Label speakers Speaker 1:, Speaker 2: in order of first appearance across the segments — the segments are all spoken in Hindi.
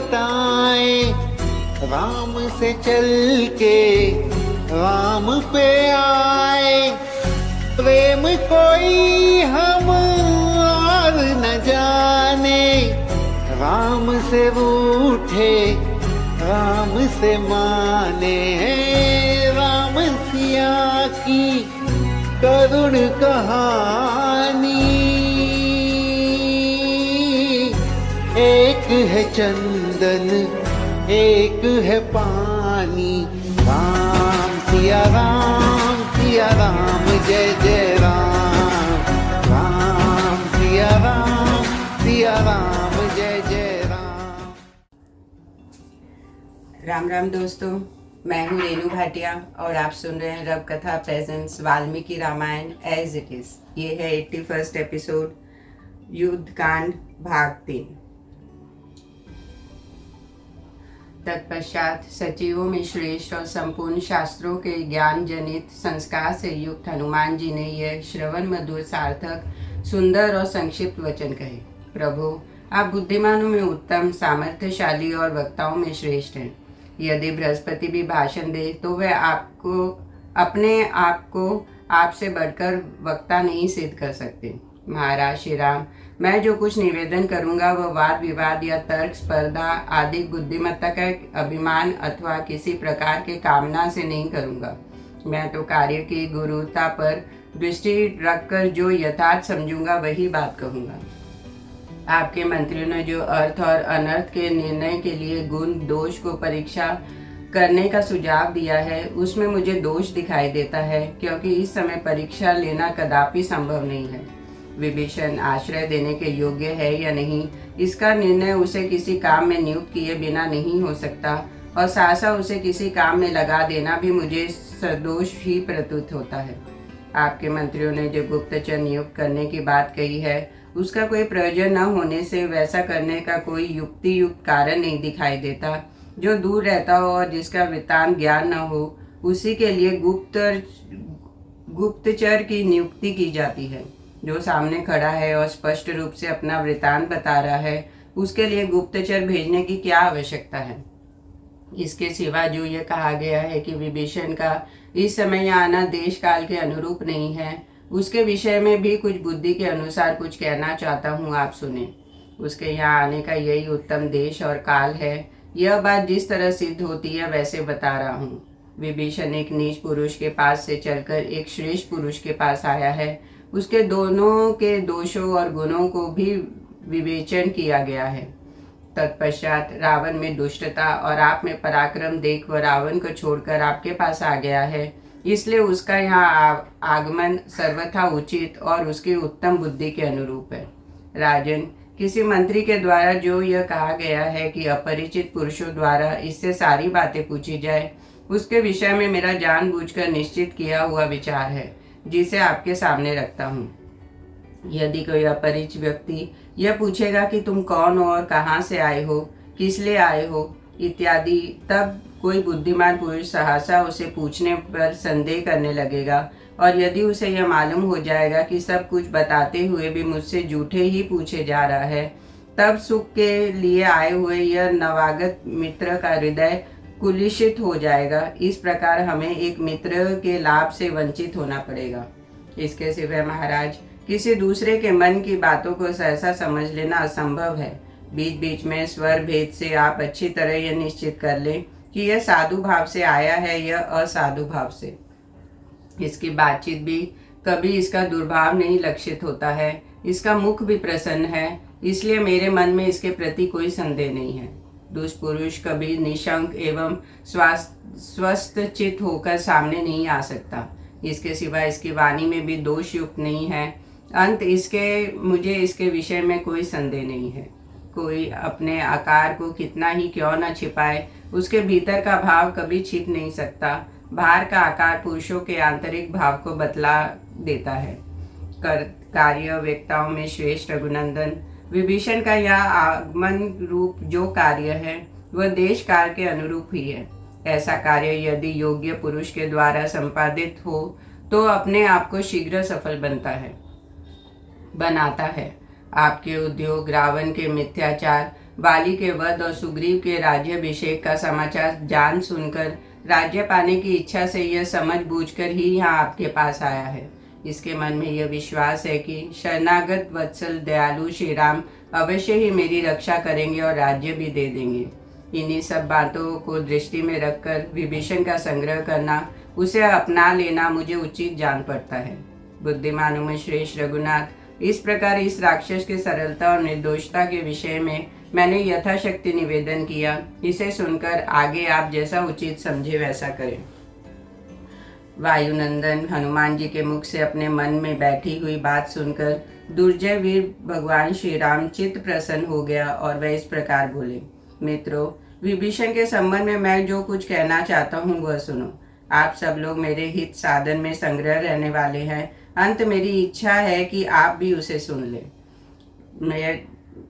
Speaker 1: बताएं, राम से चल के राम पे आए। प्रेम कोई हम और न जाने, राम से रूठे राम से माने। राम सिया की करुण कहानी, एक है चंदन एक है पानी। राम सिया राम जय जय राम। राम सिया राम जय जय राम।
Speaker 2: राम राम दोस्तों, मैं हूँ रेनू भाटिया और आप सुन रहे हैं रब कथा presents Valmiki Ramayan as it is. ये है 81st एपिसोड, युद्ध कांड भाग 3। तत्पश्चात सचिवों में श्रेष्ठ और संपूर्ण शास्त्रों के ज्ञान जनित संस्कार से युक्त हनुमान जी ने यह श्रवण मधुर सार्थक सुंदर और संक्षिप्त वचन कहे। प्रभु, आप बुद्धिमानों में उत्तम, सामर्थ्यशाली और वक्ताओं में श्रेष्ठ हैं। यदि बृहस्पति भी भाषण दे तो वह आपको अपने आप को आपसे बढ़कर वक्ता नहीं सिद्ध कर सकते। महाराज श्री राम, मैं जो कुछ निवेदन करूंगा वह वाद विवाद या तर्क स्पर्धा आदि बुद्धिमत्ता का अभिमान अथवा किसी प्रकार के कामना से नहीं करूंगा। मैं तो कार्य की गुरुता पर दृष्टि रखकर जो यथार्थ समझूंगा वही बात कहूंगा। आपके मंत्रियों ने जो अर्थ और अनर्थ के निर्णय के लिए गुण दोष को परीक्षा करने का सुझाव दिया है, उसमें मुझे दोष दिखाई देता है, क्योंकि इस समय परीक्षा लेना कदापि संभव नहीं है। विभीषण आश्रय देने के योग्य है या नहीं, इसका निर्णय उसे किसी काम में नियुक्त किए बिना नहीं हो सकता, और सहसा उसे किसी काम में लगा देना भी मुझे सदोष ही प्रतीत होता है। आपके मंत्रियों ने जो गुप्तचर नियुक्त करने की बात कही है, उसका कोई प्रयोजन न होने से वैसा करने का कोई युक्ति युक्त कारण नहीं दिखाई देता। जो दूर रहता हो और जिसका वृत्तांत ज्ञान न हो, उसी के लिए गुप्तचर की नियुक्ति की जाती है। जो सामने खड़ा है और स्पष्ट रूप से अपना वृत्तांत बता रहा है, उसके लिए गुप्तचर भेजने की क्या आवश्यकता है। इसके सिवा जो यह कहा गया है कि विभीषण का इस समय यहाँ आना देश काल के अनुरूप नहीं है, उसके विषय में भी कुछ बुद्धि के अनुसार कुछ कहना चाहता हूँ, आप सुने। उसके यहाँ आने का यही उत्तम देश और काल है। यह बात जिस तरह सिद्ध होती है वैसे बता रहा हूँ। विभीषण एक नीच पुरुष के पास से चलकर एक श्रेष्ठ पुरुष के पास आया है। उसके दोनों के दोषों और गुणों को भी विवेचन किया गया है। तत्पश्चात रावण में दुष्टता और आप में पराक्रम देख वह रावण को छोड़कर आपके पास आ गया है, इसलिए उसका यहाँ आगमन सर्वथा उचित और उसकी उत्तम बुद्धि के अनुरूप है। राजन, किसी मंत्री के द्वारा जो यह कहा गया है कि अपरिचित पुरुषों द्वारा इससे सारी बातें पूछी जाए, उसके विषय में मेरा जानबूझकर निश्चित किया हुआ विचार है, जिसे आपके सामने रखता हूँ। यदि कोई अपरिचित व्यक्ति यह पूछेगा कि तुम कौन हो और कहाँ से आए हो, किस लिए आए हो इत्यादि, तब कोई बुद्धिमान पुरुष सहसा उसे पूछने पर संदेह करने लगेगा, और यदि उसे यह मालूम हो जाएगा कि सब कुछ बताते हुए भी मुझसे झूठे ही पूछे जा रहा है, तब सुख के लिए आए हुए यह नवागत मित्र का हृदय कुलिशित हो जाएगा। इस प्रकार हमें एक मित्र के लाभ से वंचित होना पड़ेगा। इसके सिवाय महाराज, किसी दूसरे के मन की बातों को सहसा समझ लेना असंभव है। बीच बीच में स्वर भेद से आप अच्छी तरह यह निश्चित कर लें कि यह साधु भाव से आया है या असाधु भाव से। इसकी बातचीत भी कभी इसका दुर्भाव नहीं लक्षित होता है। इसका मुख भी प्रसन्न है, इसलिए मेरे मन में इसके प्रति कोई संदेह नहीं है। दुष्पुरुष कभी निशंक एवं स्वस्थ चित्त होकर सामने नहीं आ सकता। इसके सिवा इसकी वाणी में भी दोष युक्त नहीं है। अंत मुझे इसके विषय में कोई संदेह नहीं है। कोई अपने आकार को कितना ही क्यों न छिपाए, उसके भीतर का भाव कभी छिप नहीं सकता। बाहर का आकार पुरुषों के आंतरिक भाव को बतला देता है। कार्य व्यक्ताओं में श्रेष्ठ रघुनंदन, विभीषण का यह आगमन रूप जो कार्य है वह देश काल के अनुरूप ही है। ऐसा कार्य यदि योग्य पुरुष के द्वारा संपादित हो तो अपने आप को शीघ्र सफल बनाता है। आपके उद्योग, रावण के मिथ्याचार, बाली के वध और सुग्रीव के राज्याभिषेक का समाचार जान सुनकर राज्य पाने की इच्छा से यह समझ बूझकर ही यहाँ आपके पास आया है। इसके मन में यह विश्वास है कि शरणागत वत्सल दयालु श्री राम अवश्य ही मेरी रक्षा करेंगे और राज्य भी दे देंगे। इन्हीं सब बातों को दृष्टि में रखकर विभीषण का संग्रह करना, उसे अपना लेना मुझे उचित जान पड़ता है। बुद्धिमानों में श्रेष्ठ रघुनाथ, इस प्रकार इस राक्षस की सरलता और निर्दोषता के विषय में मैंने यथाशक्ति निवेदन किया। इसे सुनकर आगे आप जैसा उचित समझे वैसा करें। वायुनंदन हनुमान जी के मुख से अपने मन में बैठी हुई बात सुनकर दुर्जय वीर भगवान श्री राम चित्त प्रसन्न हो गया और वह इस प्रकार बोले, मित्रों, विभीषण के संबंध में मैं जो कुछ कहना चाहता हूँ वह सुनो। आप सब लोग मेरे हित साधन में संग्रह रहने वाले हैं। अंत मेरी इच्छा है कि आप भी उसे सुन लें। मैं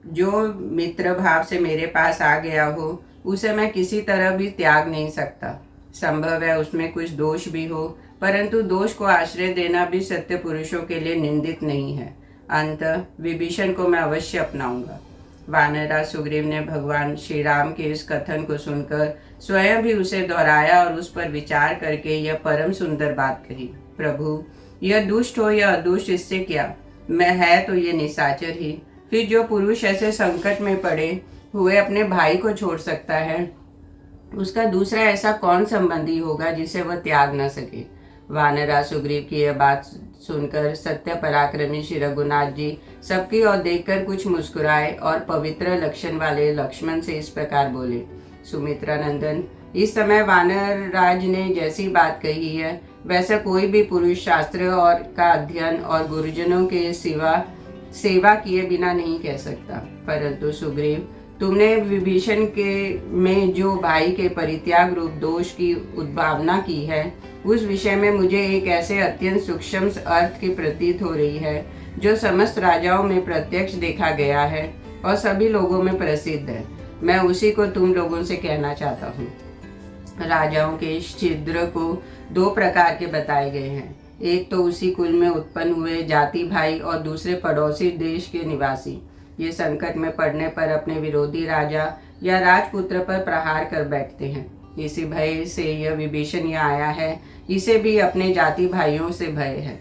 Speaker 2: जो मित्र भाव से मेरे पास आ गया हो, उसे मैं किसी तरह भी त्याग नहीं सकता। संभव है उसमें कुछ दोष भी हो, परंतु दोष को आश्रय देना भी सत्य पुरुषों के लिए निंदित नहीं है। अंत विभीषण को मैं अवश्य अपनाऊंगा। वानरराज सुग्रीव ने भगवान श्री राम के इस कथन को सुनकर स्वयं भी उसे दोहराया और उस पर विचार करके यह परम सुंदर बात कही, प्रभु, यह दुष्ट हो या अदुष्ट इससे क्या, मैं है तो ये निशाचर ही। फिर जो पुरुष ऐसे संकट में पड़े हुए अपने भाई को छोड़ सकता है, उसका दूसरा ऐसा कौन संबंधी होगा जिसे वह त्याग न सके। वानरराज सुग्रीव की यह बात सुनकर सत्य पराक्रमी श्री रघुनाथ जी सबकी ओर देखकर कुछ मुस्कुराए और पवित्र लक्षण वाले लक्ष्मण से इस प्रकार बोले, सुमित्रा नंदन, इस समय वानरराज ने जैसी बात कही है वैसा कोई भी पुरुष शास्त्र और का अध्ययन और गुरुजनों के सेवा किए बिना नहीं कह सकता। परंतु सुग्रीव, तुमने विभीषण के में जो भाई के परित्याग रूप दोष की उद्भावना की है, उस विषय में मुझे एक ऐसे अत्यंत सूक्ष्म अर्थ की प्रतीत हो रही है जो समस्त राजाओं में प्रत्यक्ष देखा गया है और सभी लोगों में प्रसिद्ध है। मैं उसी को तुम लोगों से कहना चाहता हूँ। राजाओं के छिद्र को दो प्रकार के बताए गए हैं। एक तो उसी कुल में उत्पन्न हुए जाति भाई और दूसरे पड़ोसी देश के निवासी। ये संकट में पड़ने पर अपने विरोधी राजा या राजपुत्र पर प्रहार कर बैठते हैं। इसी भय से यह विभीषण यहाँ आया है। इसे भी अपने जाति भाइयों से भय है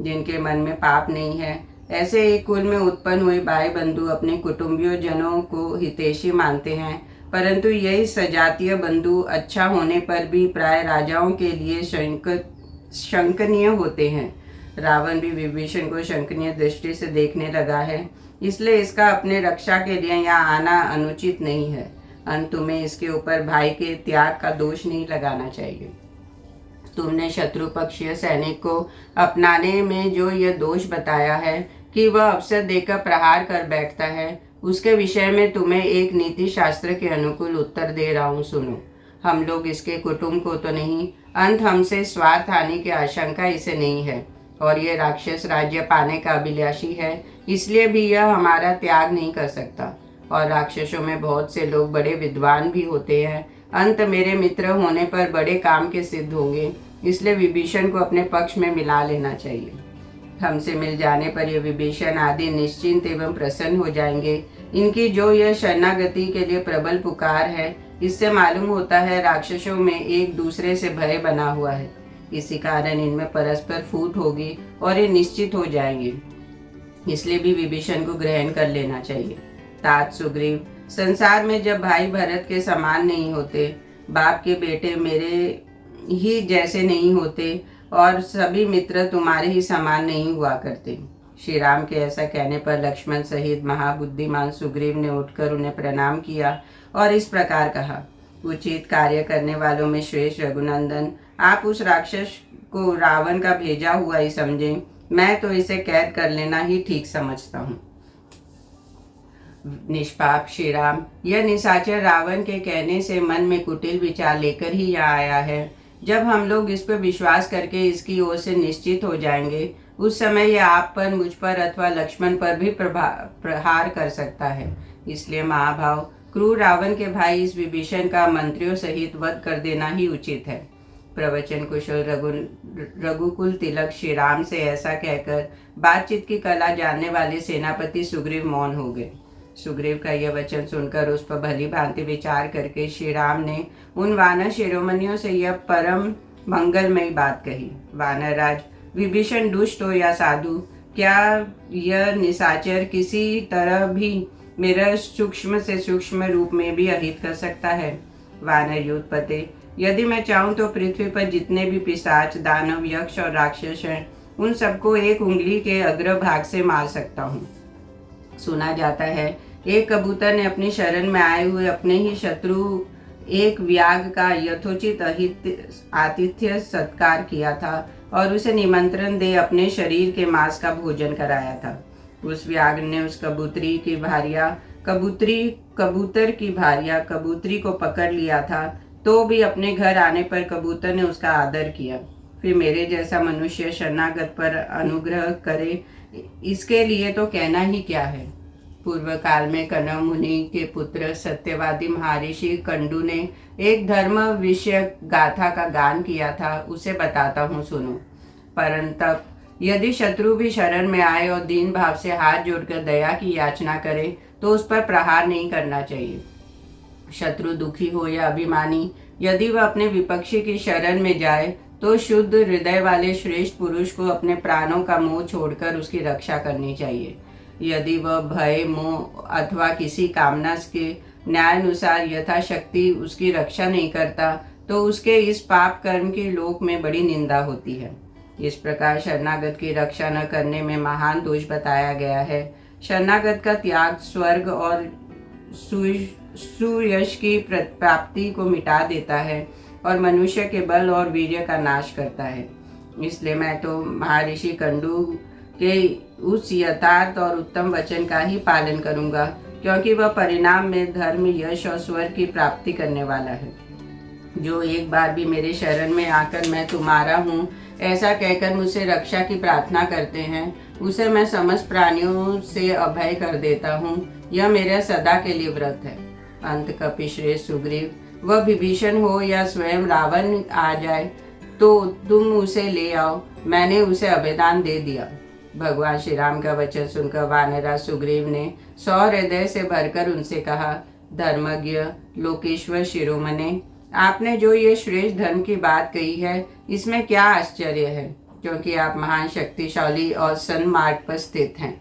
Speaker 2: जिनके मन में पाप नहीं है। ऐसे एक कुल में उत्पन्न हुए भाई बंधु अपने कुटुंबियों जनों को हितैषी मानते हैं, परंतु यही सजातीय बंधु अच्छा होने पर भी प्राय राजाओं के लिए शंकनीय होते हैं। रावण भी विभीषण को शंकनीय दृष्टि से देखने लगा है, इसलिए इसका अपने रक्षा के लिए यहाँ आना अनुचित नहीं है। अंत में इसके ऊपर भाई के त्याग का दोष नहीं लगाना चाहिए। तुमने शत्रु पक्षीय सैनिक को अपनाने में जो यह दोष बताया है कि वह अवसर देकर प्रहार कर बैठता है, उसके विषय में तुम्हें एक नीति शास्त्र के अनुकूल उत्तर दे रहा हूँ, सुनो। हम लोग इसके कुटुंब को तो नहीं, अंत हमसे स्वार्थ हानि की आशंका इसे नहीं है, और ये राक्षस राज्य पाने का अभिलाषी है, इसलिए भी यह हमारा त्याग नहीं कर सकता। और राक्षसों में बहुत से लोग बड़े विद्वान भी होते हैं, अंत मेरे मित्र होने पर बड़े काम के सिद्ध होंगे, इसलिए विभीषण को अपने पक्ष में मिला लेना चाहिए। हमसे मिल जाने पर ये विभीषण आदि निश्चिंत एवं प्रसन्न हो जाएंगे। इनकी जो यह शरणागति के लिए प्रबल पुकार है, इससे मालूम होता है राक्षसों में एक दूसरे से भय बना हुआ है। इसी कारण इनमें परस्पर फूट होगी और ये निश्चित हो जाएंगे, इसलिए भी विभीषण को ग्रहण कर लेना चाहिए। तात सुग्रीव, संसार में जब भाई भरत के समान नहीं होते, बाप के बेटे मेरे ही जैसे नहीं होते और सभी मित्र तुम्हारे ही समान नहीं हुआ करते। श्री राम के ऐसा कहने पर लक्ष्मण सहित महाबुद्धिमान सुग्रीव ने उठकर उन्हें प्रणाम किया और इस प्रकार कहा, उचित कार्य करने वालों में श्रेष्ठ रघुनंदन, आप उस राक्षस को रावण का भेजा हुआ ही समझें। मैं तो इसे कैद कर लेना ही ठीक समझता हूँ। निष्पाप श्री राम, यह निशाचर रावण के कहने से मन में कुटिल विचार लेकर ही यहाँ आया है। जब हम लोग इस पर विश्वास करके इसकी ओर से निश्चित हो जाएंगे, उस समय यह आप पर, मुझ पर अथवा लक्ष्मण पर भी प्रहार कर सकता है। इसलिए महाभाव क्रूर रावण के भाई इस विभीषण का मंत्रियों सहित वध कर देना ही उचित है। प्रवचन कुशल रघुकुल तिलक श्री राम से ऐसा कहकर बातचीत की कला जानने वाले सेनापति सुग्रीव मौन हो गए। सुग्रीव का यह वचन सुनकर उस पर भली भांति विचार करके श्री राम ने उन वानर शिरोमणियों से यह परम मंगलमयी बात कही। वानर राज, विभीषण दुष्ट हो या साधु, क्या यह निशाचर किसी तरह भी मेरा सूक्ष्म से सूक्ष्म रूप में भी अहित कर सकता है? वानर युद्धपते, यदि मैं चाहूं तो पृथ्वी पर जितने भी पिशाच, दानव, यक्ष और राक्षस हैं, उन सबको एक उंगली के अग्रभाग से मार सकता हूँ। सुना जाता है एक कबूतर ने अपनी शरण में आए हुए अपने ही शत्रु एक व्याघ का यथोचित आतिथ्य सत्कार किया था और उसे निमंत्रण दे अपने शरीर के मांस का भोजन कराया था। उस व्याघ ने उस कबूतर की भार्या कबूतरी को पकड़ लिया था, तो भी अपने घर आने पर कबूतर ने उसका आदर किया। फिर मेरे जैसा मनुष्य शरणागत पर अनुग्रह करे, इसके लिए तो कहना ही क्या है। पूर्व काल में कण्व मुनि के पुत्र सत्यवादी महर्षि कंडू ने एक धर्म विषय गाथा का गान किया था, उसे बताता हूँ, सुनो। परंतप यदि शत्रु भी शरण में आए और दीन भाव से हाथ जोड़कर दया की याचना करे तो उस पर प्रहार नहीं करना चाहिए। शत्रु दुखी हो या अभिमानी, यदि वह अपने विपक्षी की शरण में जाए तो शुद्ध हृदय वाले श्रेष्ठ पुरुष को अपने प्राणों का मोह छोड़कर उसकी रक्षा करनी चाहिए। यदि वह भय, मोह अथवा किसी कामना के न्यायानुसार यथाशक्ति उसकी रक्षा नहीं करता तो उसके इस पाप कर्म की लोक में बड़ी निंदा होती है। इस प्रकार शरणागत की रक्षा न करने में महान दोष बताया गया है। शरणागत का त्याग स्वर्ग और सुयश की प्राप्ति को मिटा देता है और मनुष्य के बल और वीर्य का नाश करता है। इसलिए मैं तो महर्षि कंडू के उस यथार्थ और उत्तम वचन का ही पालन करूंगा, क्योंकि वह परिणाम में धर्म, यश और स्वर्ग की प्राप्ति करने वाला है। जो एक बार भी मेरे शरण में आकर मैं तुम्हारा हूँ ऐसा कहकर मुझसे रक्षा की प्रार्थना करते हैं, उसे मैं समस्त प्राणियों से अभय कर देता हूँ। यह मेरा सदा के लिए व्रत है। अंत कपिश्रेष्ठ सुग्रीव, वह विभीषण हो या स्वयं रावण आ जाए तो तुम उसे ले आओ, मैंने उसे अभिदान दे दिया। भगवान श्री राम का वचन सुनकर वानरराज सुग्रीव ने सौहृदय से भरकर उनसे कहा, धर्मज्ञ लोकेश्वर शिरोमणे, आपने जो ये श्रेष्ठ धर्म की बात कही है, इसमें क्या आश्चर्य है, क्योंकि आप महान शक्तिशाली और सन्मार्ग पर स्थित हैं।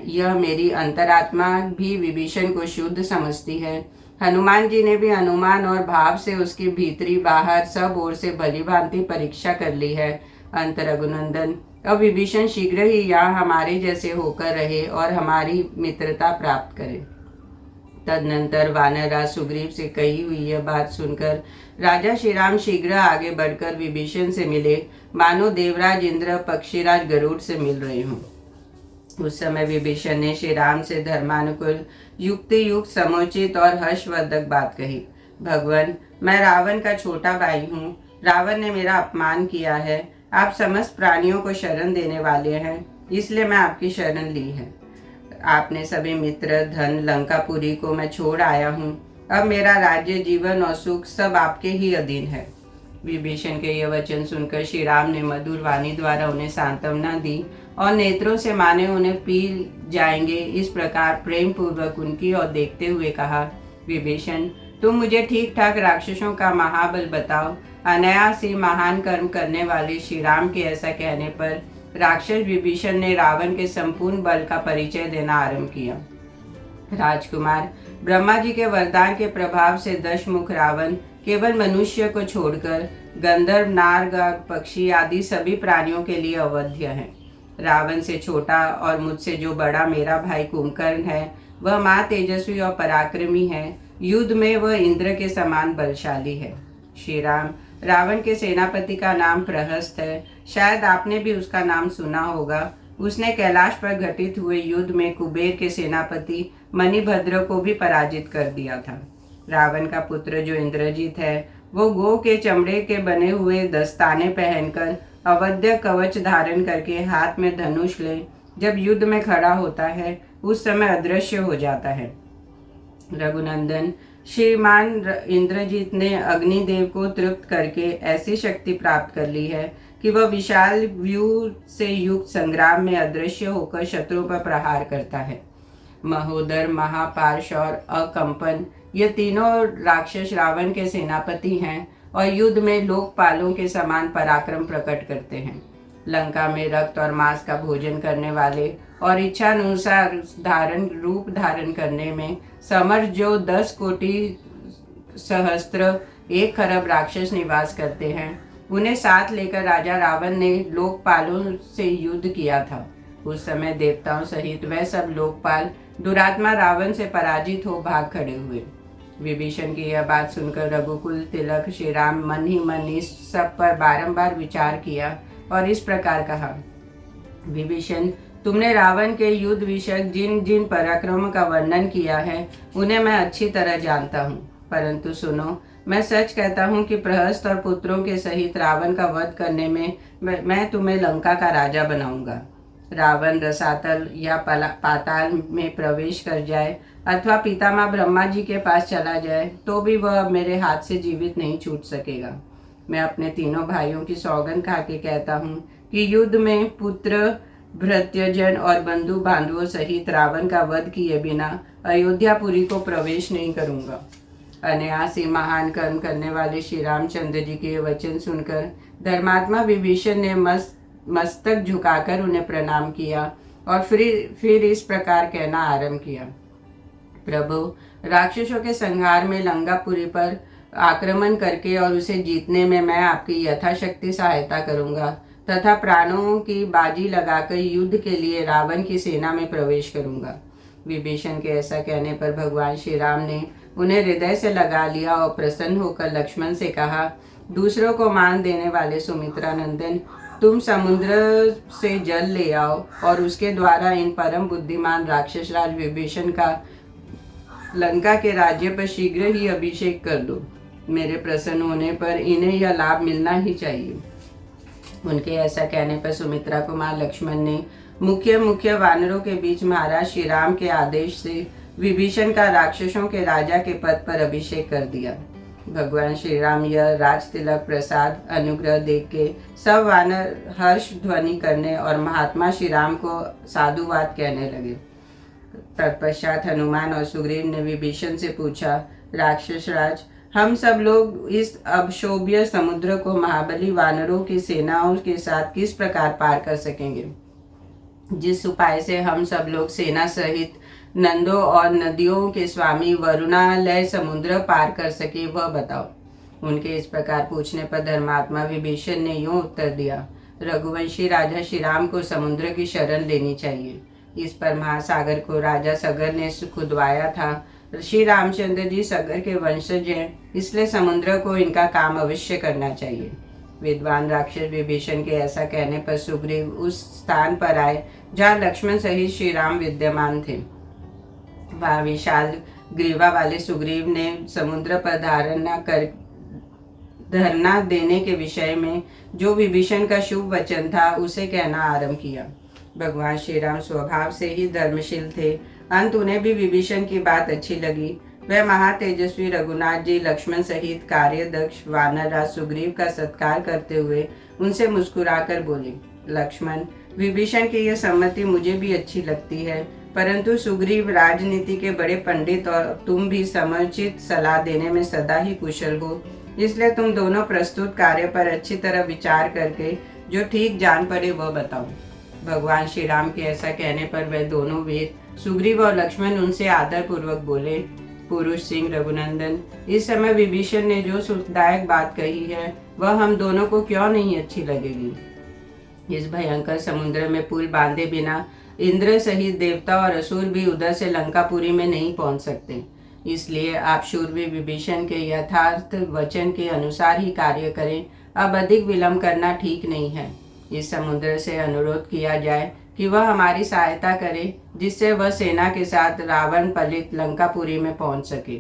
Speaker 2: यह मेरी अंतरात्मा भी विभीषण को शुद्ध समझती है। हनुमान जी ने भी अनुमान और भाव से उसकी भीतरी बाहर सब ओर से भली भांति परीक्षा कर ली है। अंत रघुनंदन, अब विभीषण शीघ्र ही यहाँ हमारे जैसे होकर रहे और हमारी मित्रता प्राप्त करे। तदनंतर वानरराज सुग्रीव से कही हुई यह बात सुनकर राजा श्री राम शीघ्र आगे बढ़कर विभीषण से मिले, मानो देवराज इंद्र पक्षीराज गरुड़ से मिल रहे हों। उस समय विभीषण ने श्री राम से धर्मानुकूल युक्ति युक्त समुचित और हर्षवर्धक बात कही। भगवान, मैं रावण का छोटा भाई हूँ। रावण ने मेरा अपमान किया है। आप समस्त प्राणियों को शरण देने वाले हैं, इसलिए मैं आपकी शरण ली है। आपने सभी मित्र, धन, लंकापुरी को मैं छोड़ आया हूँ। अब मेरा राज्य, जीवन और सुख सब आपके ही अधीन है। विभीषण के यह वचन सुनकर श्री राम ने मधुर वाणी द्वारा उन्हें सांत्वना दी और नेत्रों से माने उन्हें पी जाएंगे इस प्रकार प्रेम पूर्वक उनकी ओर देखते हुए कहा, विभीषण, तुम मुझे ठीक ठाक राक्षसों का महाबल बताओ। अनायास ही महान कर्म करने वाले श्री राम के ऐसा कहने पर राक्षस विभीषण ने रावण के संपूर्ण बल का परिचय देना आरंभ किया। राजकुमार, ब्रह्मा जी के वरदान के प्रभाव से दशमुख रावण केवल मनुष्य को छोड़कर गंधर्व, नाग, पक्षी आदि सभी प्राणियों के लिए अवध्य है। रावण से छोटा और मुझसे जो बड़ा मेरा भाई कुंभकर्ण है, वह मां तेजस्वी और पराक्रमी है। युद्ध में वह इंद्र के समान बलशाली है। श्री राम, रावण के सेनापति का नाम प्रहस्त है। शायद आपने भी उसका नाम सुना होगा। उसने कैलाश पर घटित हुए युद्ध में कुबेर के सेनापति मणिभद्र को भी पराजित कर दिया था। रावण का पुत्र जो इंद्रजीत है, वो गो के चमड़े के बने हुए दस्ताने पहनकर, अवध्य कवच धारण करके, हाथ में धनुष ले जब युद्ध में खड़ा होता है, उस समय अदृश्य हो जाता है। रघुनंदन, श्रीमान इंद्रजीत ने अग्निदेव को तृप्त करके ऐसी शक्ति प्राप्त कर ली है कि वह विशाल व्यू से युक्त संग्राम में अदृश्य होकर शत्रु पर प्रहार करता है। महोदर, महापार्श और अकंपन ये तीनों राक्षस रावण के सेनापति हैं और युद्ध में लोकपालों के समान पराक्रम प्रकट करते हैं। लंका में रक्त और मांस का भोजन करने वाले और इच्छानुसार रूप धारण करने में समर्थ जो 10 कोटि सहस्त्र 1 खरब राक्षस निवास करते हैं, उन्हें साथ लेकर राजा रावण ने लोकपालों से युद्ध किया था। उस समय देवताओं सहित वह सब लोकपाल दुरात्मा रावण से पराजित हो भाग खड़े हुए। विभीषण की यह बात सुनकर रघुकुल तिलक श्री राम मन ही मन इस सब पर बारंबार विचार किया और इस प्रकार कहा, विभीषण, तुमने रावण के युद्ध विषयक जिन जिन पराक्रमों का वर्णन किया है उन्हें मैं अच्छी तरह जानता हूँ, परंतु सुनो, मैं सच कहता हूँ कि प्रहस्त और पुत्रों के सहित रावण का वध करने में मैं तुम्हें लंका का राजा बनाऊंगा। रावण रसातल या पाताल में प्रवेश कर जाए अथवा पितामह ब्रह्मा जी के पास चला जाए तो भी वह मेरे हाथ से जीवित नहीं छूट सकेगा। मैं अपने तीनों भाइयों की सौगंध खा के कहता हूँ कि युद्ध में पुत्र, भृत्यजन और बंधु बांधवों सहित रावण का वध किए बिना अयोध्यापुरी को प्रवेश नहीं करूँगा। अनायास ही महान कर्म करने वाले श्री रामचंद्र जी के वचन सुनकर धर्मात्मा विभीषण ने मस्तक झुकाकर उन्हें प्रणाम किया और फिर इस प्रकार कहना आरंभ किया, प्रभु, राक्षसों के संहार में लंकापुरी पर आक्रमण करके और उसे जीतने में मैं आपकी यथाशक्ति सहायता करूंगा तथा प्राणों की बाजी लगाकर युद्ध के लिए रावण की सेना में प्रवेश करूंगा। विभीषण के ऐसा कहने पर भगवान श्री राम ने उन्हें हृदय से लगा लिया और प्रसन्न होकर लक्ष्मण से कहा, दूसरों को मान देने वाले सुमित्रा नंदन, तुम समुद्र से जल ले आओ और उसके द्वारा इन परम बुद्धिमान राक्षस राज विभीषण का लंका के राज्य पर शीघ्र ही अभिषेक कर दो। मेरे प्रसन्न होने पर इन्हें यह लाभ मिलना ही चाहिए। उनके ऐसा कहने पर सुमित्रा कुमार लक्ष्मण ने मुख्य वानरों के बीच महाराज श्री राम के आदेश से विभीषण का राक्षसों के राजा के पद पर अभिषेक कर दिया। भगवान श्री राम यह राज तिलक प्रसाद अनुग्रह देख के सब वानर हर्ष ध्वनि करने और महात्मा श्री राम को साधुवाद कहने लगे। तत्पश्चात हनुमान और सुग्रीव ने विभीषण से पूछा, राक्षस राज, हम सब लोग इस अक्षोभ्य समुद्र को महाबली वानरों की सेनाओं के साथ किस प्रकार पार कर सकेंगे? जिस उपाय से हम सब लोग सेना सहित नंदों और नदियों के स्वामी वरुणालय समुद्र पार कर सके वह बताओ। उनके इस प्रकार पूछने पर धर्मात्मा विभीषण ने यूं उत्तर दिया, रघुवंशी राजा श्री राम को समुद्र की शरण लेनी चाहिए। इस पर महासागर को राजा सगर ने खुदवाया था। श्री रामचंद्र जी सगर के वंशज हैं, इसलिए समुद्र को इनका काम अवश्य करना चाहिए। विद्वान राक्षस विभीषण के ऐसा कहने पर सुग्रीव उस स्थान पर आए जहाँ लक्ष्मण सहित श्री राम विद्यमान थे। वहाँ विशाल ग्रीवा वाले सुग्रीव ने समुद्र पर धरना देने के विषय में जो विभीषण का शुभ वचन था उसे कहना आरंभ किया। भगवान श्री राम स्वभाव से ही धर्मशील थे। अंत उन्हें भी विभीषण की बात अच्छी लगी। वह महातेजस्वी रघुनाथ जी लक्ष्मण सहित कार्यदक्ष वानर राज सुग्रीव का सत्कार करते हुए उनसे मुस्कुराकर बोले, लक्ष्मण, विभीषण की यह सम्मति मुझे भी अच्छी लगती है, परंतु सुग्रीव राजनीति के बड़े पंडित और तुम भी समुचित सलाह देने में सदा ही कुशल हो, इसलिए तुम दोनों प्रस्तुत कार्य पर अच्छी तरह विचार करके जो ठीक जान पड़े वह बताओ। भगवान श्री राम के ऐसा कहने पर वह दोनों वीर सुग्रीव और लक्ष्मण उनसे आदर पूर्वक बोले, पुरुष सिंह रघुनंदन, इस समय विभीषण ने जो सुखदायक बात कही है वह हम दोनों को क्यों नहीं अच्छी लगेगी। इस भयंकर समुद्र में पुल बांधे बिना इंद्र सहित देवता और असुर भी उधर से लंकापुरी में नहीं पहुंच सकते। इसलिए आप शूरवीर विभीषण के यथार्थ वचन के अनुसार ही कार्य करें। अब अधिक विलंब करना ठीक नहीं है। इस समुद्र से अनुरोध किया जाए कि वह हमारी सहायता करे, जिससे वह सेना के साथ रावण पलित लंकापुरी में पहुंच सके।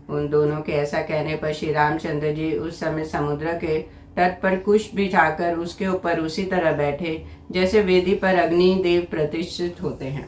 Speaker 2: उन दोनों के ऐसा कहने पर श्री रामचंद्र जी उस समय समुद्र के तट पर कुश बिछाकर उसके ऊपर उसी तरह बैठे जैसे वेदी पर अग्नि देव प्रतिष्ठित होते हैं।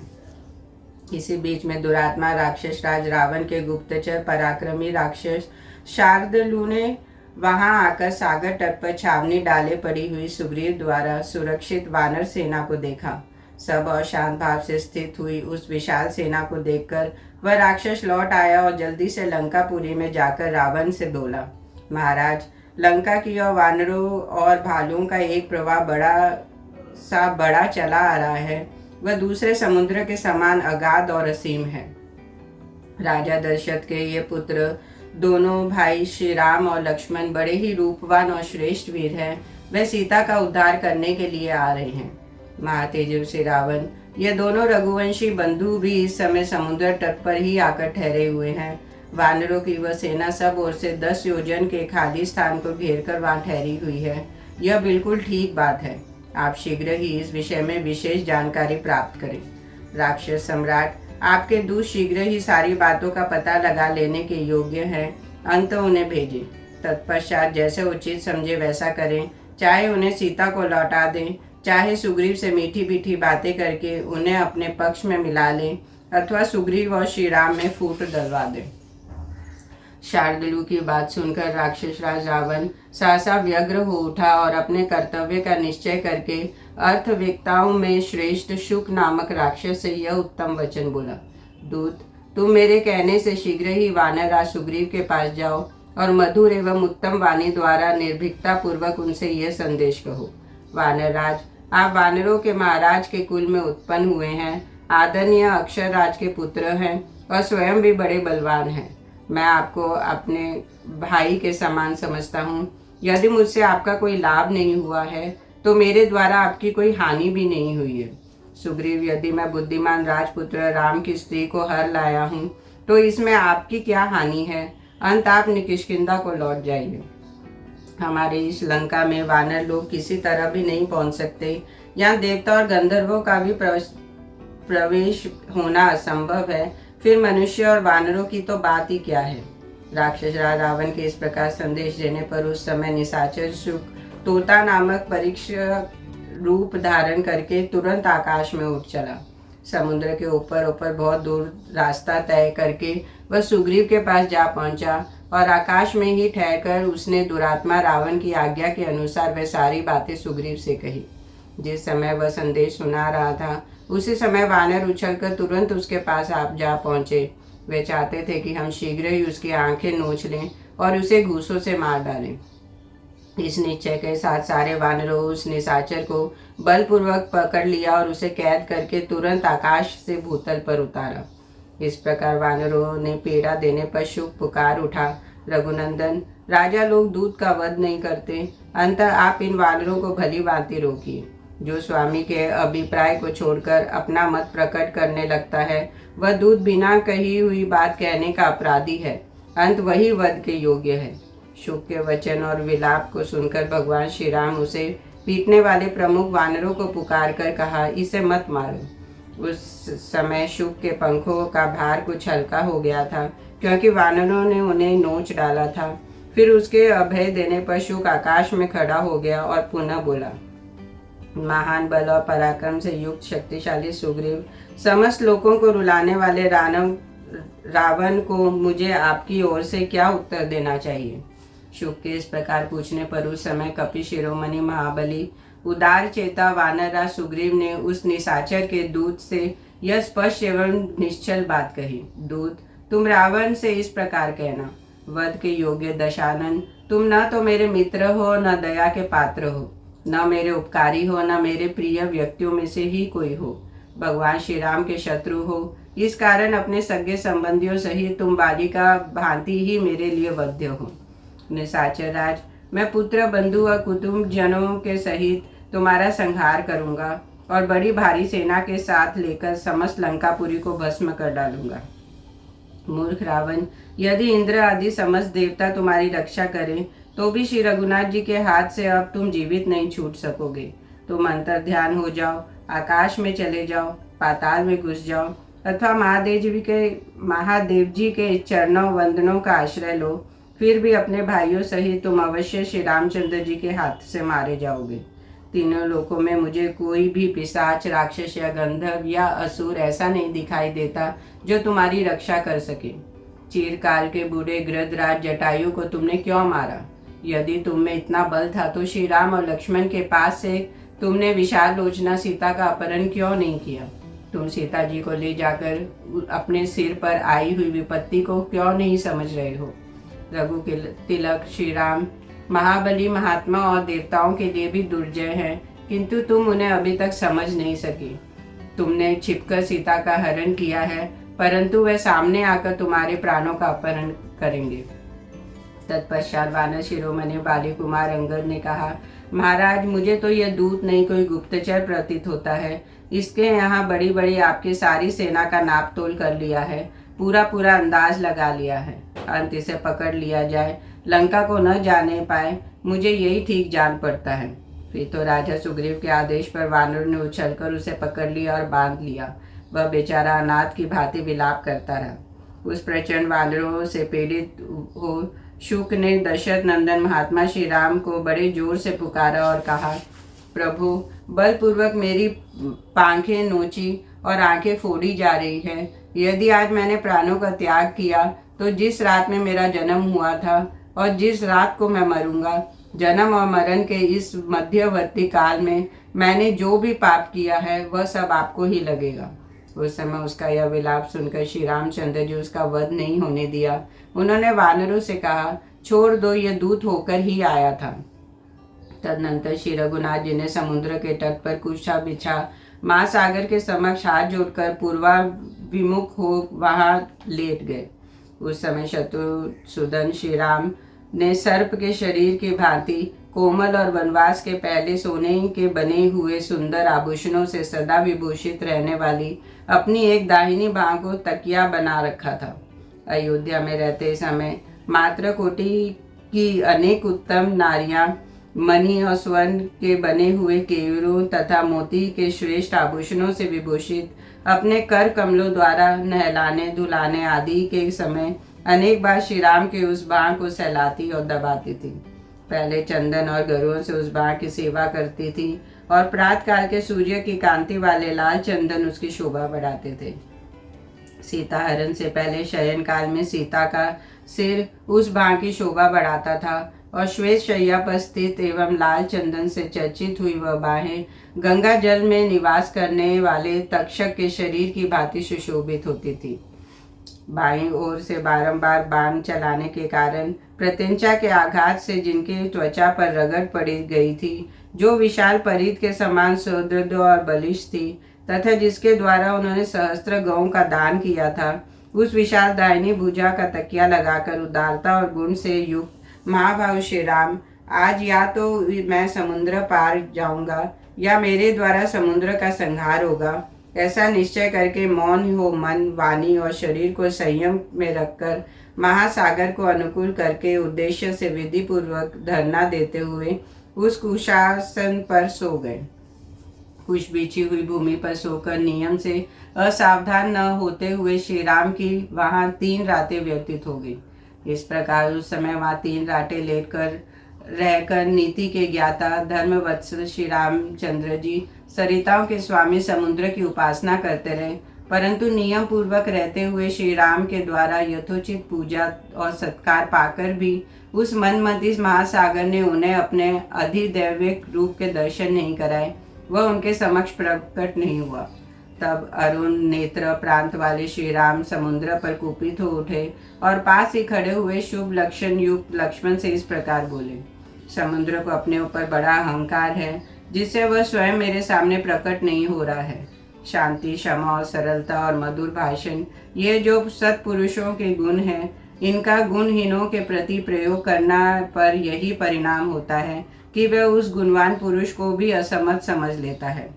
Speaker 2: इसी बीच में दुरात्मा राक्षस राज रावण के गुप्तचर पराक्रमी राक्षस शार्दूल ने वहां आकर सागर तट पर छावनी डाले पड़ी हुई सुग्रीव द्वारा सुरक्षित वानर सेना को देखा। सब और शांत भाव से स्थित हुई उस विशाल सेना को देखकर वह राक्षस लौट आया और जल्दी से लंकापुरी में जाकर रावण से बोला, महाराज, लंका की और वानरों और भालुओं का एक प्रवाह बड़ा चला आ रहा है। वह दूसरे समुद्र के समान अगाध और असीम है। राजा दशरथ के ये पुत्र दोनों भाई श्री राम और लक्ष्मण बड़े ही रूपवान और श्रेष्ठ वीर हैं। वे सीता का उद्धार करने के लिए आ रहे हैं। महातेजस्वी रावण, ये दोनों रघुवंशी बंधु भी इस समय समुद्र तट पर ही आकर ठहरे हुए हैं। वानरों की वह सेना सब ओर से 10 योजन के खाली स्थान को घेरकर वहां ठहरी हुई है। यह बिल्कुल ठीक बात है। आप शीघ्र ही इस विषय में विशेष जानकारी प्राप्त करें। राक्षस सम्राट, आपके दूत शीघ्र ही सारी बातों का पता लगा लेने के योग्य हैं। अंत उन्हें भेजें। तत्पश्चात जैसे उचित समझे वैसा करें। चाहे उन्हें सीता को लौटा दें, चाहे सुग्रीव से मीठी मीठी बातें करके उन्हें अपने पक्ष में मिला लें, अथवा सुग्रीव और श्री राम में फूट डलवा दें। शार्दूल की बात सुनकर राक्षस राज रावण सहसा व्यग्र हो उठा और अपने कर्तव्य का निश्चय करके अर्थवेत्ताओं में श्रेष्ठ शुक नामक राक्षस से यह उत्तम वचन बोला, दूत, तुम मेरे कहने से शीघ्र ही वानरराज सुग्रीव के पास जाओ और मधुर एवं उत्तम वाणी द्वारा निर्भीकता पूर्वक उनसे यह संदेश कहो, वानरराज, आप वानरों के महाराज के कुल में उत्पन्न हुए हैं, आदरणीय अक्षर राज के पुत्र हैं और स्वयं भी बड़े बलवान हैं। मैं आपको अपने भाई के समान समझता हूँ। यदि मुझसे आपका कोई लाभ नहीं हुआ है तो मेरे द्वारा आपकी कोई हानि भी नहीं हुई है। सुग्रीव, यदि मैं बुद्धिमान राजपुत्र राम की स्त्री को हर लाया हूँ तो इसमें आपकी क्या हानि है। अंत आप किष्किंधा को लौट जाइए। हमारे इस लंका में वानर लोग किसी तरह भी नहीं पहुंच सकते। यहाँ देवता और गंधर्वों का भी प्रवेश होना असंभव है। फिर मनुष्य और वानरों की तो बात ही क्या है। राक्षस रावण के इस प्रकार संदेश देने पर उस समय निशाचर शुक तोता नामक परीक्षा रूप धारण करके तुरंत आकाश में उठ चला। समुद्र के ऊपर बहुत दूर रास्ता तय करके वह सुग्रीव के पास जा पहुंचा और आकाश में ही ठहरकर उसने दुरात्मा रावण की आज्ञा के अनुसार वह सारी बातें सुग्रीव से कही। जिस समय वह संदेश सुना रहा था उसी समय वानर उछलकर तुरंत उसके पास आप जा पहुंचे। वे चाहते थे कि हम शीघ्र ही उसकी आंखें नोच लें और उसे घूसों से मार डालें। इस निश्चय के साथ सारे वानरों उस निशाचर को बलपूर्वक पकड़ लिया और उसे कैद करके तुरंत आकाश से भूतल पर उतारा। इस प्रकार वानरों ने पीड़ा देने पर शुक पुकार उठा, रघुनंदन, राजा लोग दूत का वध नहीं करते। अंतर आप इन वानरों को भली भांति रोकिए। जो स्वामी के अभिप्राय को छोड़कर अपना मत प्रकट करने लगता है वह दूत बिना कही हुई बात कहने का अपराधी है। अंत वही वध के योग्य है। शुक के वचन और विलाप को सुनकर भगवान श्री राम उसे पीटने वाले प्रमुख वानरों को पुकार कर कहा, इसे मत मारो। उस समय शुक के पंखों का भार कुछ हल्का हो गया था क्योंकि वानरों ने उन्हें नोच डाला था। फिर उसके अभय देने पर शुक आकाश में खड़ा हो गया और पुनः बोला, महान बल और पराक्रम से युक्त शक्तिशाली सुग्रीव, समस्त लोगों को रुलाने वाले रावण को मुझे आपकी ओर से क्या उत्तर देना चाहिए। शुक के इस प्रकार पूछने पर उस समय कपि शिरोमणि महाबली उदार चेता वानरराज सुग्रीव ने उस निशाचर के दूत से यह स्पष्ट एवं निश्चल बात कही, दूत, तुम रावण से इस प्रकार कहना, वध के योग्य दशानन, तुम न तो मेरे मित्र हो न दया के पात्र हो, न मेरे उपकारी हो न मेरे प्रिय व्यक्तियों में से ही कोई हो। भगवान श्री राम के शत्रु हो, इस कारण अपने सगे संबंधियों सहित तुम बालिका भांति ही मेरे लिए वध्य हो। निशाचर राज, मैं पुत्र बंधु और कुटुंब जनों के सहित तुम्हारा संहार करूंगा और बड़ी भारी सेना के साथ लेकर समस्त लंकापुरी को भस्म कर डालूंगा। मूर्ख रावण, यदि इंद्र आदि समस्त देवता तुम्हारी रक्षा करें तो भी श्री रघुनाथ जी के हाथ से अब तुम जीवित नहीं छूट सकोगे। तुम अंतर ध्यान हो जाओ, आकाश में चले जाओ, पाताल में घुस जाओ अथवा महादेव जी के चरणों वंदनों का आश्रय लो, फिर भी अपने भाइयों सहित तुम अवश्य श्री रामचंद्र जी के हाथ से मारे जाओगे। तीनों लोकों में मुझे कोई भी पिशाच, राक्षस या गंधर्व या असुर ऐसा नहीं दिखाई देता जो तुम्हारी रक्षा कर सके। चिरकाल के बूढ़े गृहराज जटायु को तुमने क्यों मारा? यदि तुम में इतना बल था तो श्री राम और लक्ष्मण के पास से तुमने विशाल लोचना सीता का अपहरण क्यों नहीं किया? तुम सीता जी को ले जाकर अपने सिर पर आई हुई विपत्ति को क्यों नहीं समझ रहे हो? रघु तिलक श्री राम महाबली, महात्मा और देवताओं के लिए भी दुर्जय हैं, किंतु तुम उन्हें अभी तक समझ नहीं सकी। तुमने छिपकर सीता का हरण किया है, परंतु वह सामने आकर तुम्हारे प्राणों का अपहरण करेंगे। तत्पश्चात वानर शिरोमणि बाली कुमार अंगद ने कहा, महाराज, मुझे तो यह दूत नहीं कोई गुप्तचर प्रतीत होता है। इसके यहाँ बड़ी बड़ी आपकी सारी सेना का नाप तोल कर लिया है, पूरा अंदाज लगा लिया है। अंत इसे पकड़ लिया जाए, लंका को न जाने पाए, मुझे यही ठीक जान पड़ता है। फिर तो राजा सुग्रीव के आदेश पर वानर ने उछलकर उसे पकड़ लिया और बांध लिया। वह बेचारा अनाथ की भांति विलाप करता रहा। उस प्रचंड वानरों से पीड़ित हो शुक ने दशरथ नंदन महात्मा श्री राम को बड़े जोर से पुकारा और कहा, प्रभु, बलपूर्वक मेरी पांखें नोची और आंखें फोड़ी जा रही है। यदि आज मैंने प्राणों का त्याग किया तो जिस रात में मेरा जन्म हुआ था और जिस रात को मैं मरूंगा, जन्म और मरण के इस मध्यवर्ती काल में मैंने जो भी पाप किया है वह सब आपको ही लगेगा। उस समय उसका यह विलाप सुनकर श्री रामचंद्र जी उसका वध नहीं होने दिया। उन्होंने वानरों से कहा, छोड़ दो, यह दूत होकर ही आया था। तदनंतर श्री रघुनाथ जी ने समुद्र के तट पर कुशा बिछा महासागर के समक्ष हाथ जोड़कर पूर्वाभिमुख हो वहां लेट गए। उस समय शत्रुसूदन श्री राम ने सर्प के शरीर की भांति कोमल और वनवास के पहले सोने के बने हुए सुंदर आभूषणों से सदा विभूषित रहने वाली अपनी एक दाहिनी बांह को तकिया बना रखा था। अयोध्या में रहते समय मात्र कोटि की अनेक उत्तम नारियां मणि और स्वर्ण के बने हुए केयूरों तथा मोती के श्रेष्ठ आभूषणों से विभूषित अपने कर कमलों द्वारा नहलाने धुलाने आदि के समय अनेक बार श्री राम के उस बांह को सहलाती और दबाती थी। पहले चंदन और गरुओं से उस बांह की सेवा करती थी और प्रातःकाल के सूर्य की कांति वाले लाल चंदन उसकी शोभा बढ़ाते थे। सीता हरण से पहले शयन काल में सीता का सिर उस बांह की शोभा बढ़ाता था और श्वेत शैया पर स्थित एवं लाल चंदन से चर्चित हुई वह बाहें गंगा जल में निवास करने वाले तक्षक के शरीर की भांति सुशोभित होती थी। बाईं ओर से बारंबार बाण चलाने के कारण प्रत्यंचा के आघात से जिनकी त्वचा पर रगड़ पड़ी गई थी, जो विशाल परिध के समान सुदृढ़ और बलिष्ठ थी तथा जिसके द्वारा उन्होंने सहस्त्र गौं का दान किया था, उस विशाल दाहिनी भुजा का तकिया लगाकर उदारता और गुण से युक्त महाभाव श्री राम, आज या तो मैं समुद्र पार जाऊंगा या मेरे द्वारा समुद्र का संहार होगा, ऐसा निश्चय करके मौन हो मन, वाणी और शरीर को संयम में रखकर महासागर को अनुकूल करके उद्देश्य से विधि पूर्वक धरना देते हुए उस कुशासन पर सो गए। कुछ बिछी हुई भूमि पर सोकर नियम से असावधान न होते हुए श्री राम की वहां 3 रातें व्यतीत हो गई। इस प्रकार उस समय वहां 3 रातें लेकर रहकर नीति के ज्ञाता धर्मवत्सल श्री रामचंद्र जी सरिताओं के स्वामी समुद्र की उपासना करते रहे, परंतु नियम पूर्वक रहते हुए श्री राम के द्वारा यथोचित पूजा और सत्कार पाकर भी उस मनमती महासागर ने उन्हें अपने अधिदैविक रूप के दर्शन नहीं कराए, वह उनके समक्ष प्रकट नहीं हुआ। तब अरुण नेत्र प्रांत वाले श्री राम समुद्र पर कुपित हो उठे और पास ही खड़े हुए शुभ लक्षण युक्त लक्ष्मण से इस प्रकार बोले, समुद्र को अपने ऊपर बड़ा अहंकार है जिससे वह स्वयं मेरे सामने प्रकट नहीं हो रहा है। शांति, क्षमा और सरलता और मधुर भाषण, ये जो सत्पुरुषों के गुण हैं, इनका गुणहीनों के प्रति प्रयोग करना पर यही परिणाम होता है कि वह उस गुणवान पुरुष को भी असमर्थ समझ लेता है।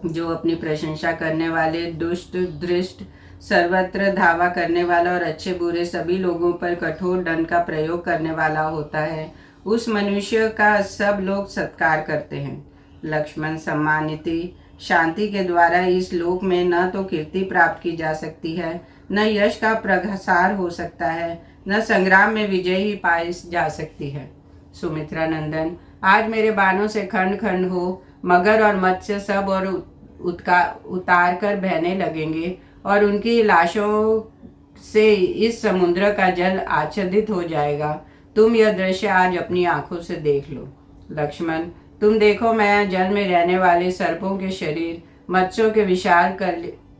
Speaker 2: जो अपनी प्रशंसा करने वाले दुष्ट, दृष्ट, सर्वत्र धावा करने वाला और अच्छे बुरे सभी लोगों पर कठोर दंड का प्रयोग करने वाला होता है, उस मनुष्य का सब लोग सत्कार करते हैं। लक्ष्मण सम्मानिति शांति के द्वारा इस लोक में न तो कीर्ति प्राप्त की जा सकती है, न यश का प्रसार हो सकता है, न संग्राम में विजय ही पाई जा सकती है। सुमित्रा नंदन, आज मेरे बाणों से खंड खंड हो, मगर और मत्स्य सब और उतार कर बहने लगेंगे और उनकी लाशों से इस समुद्र का जल आच्छादित हो जाएगा। तुम यह दृश्य आज अपनी आंखों से देख लो। लक्ष्मण, तुम देखो, मैं जल में रहने वाले सर्पों के शरीर, मत्स्यों के विशाल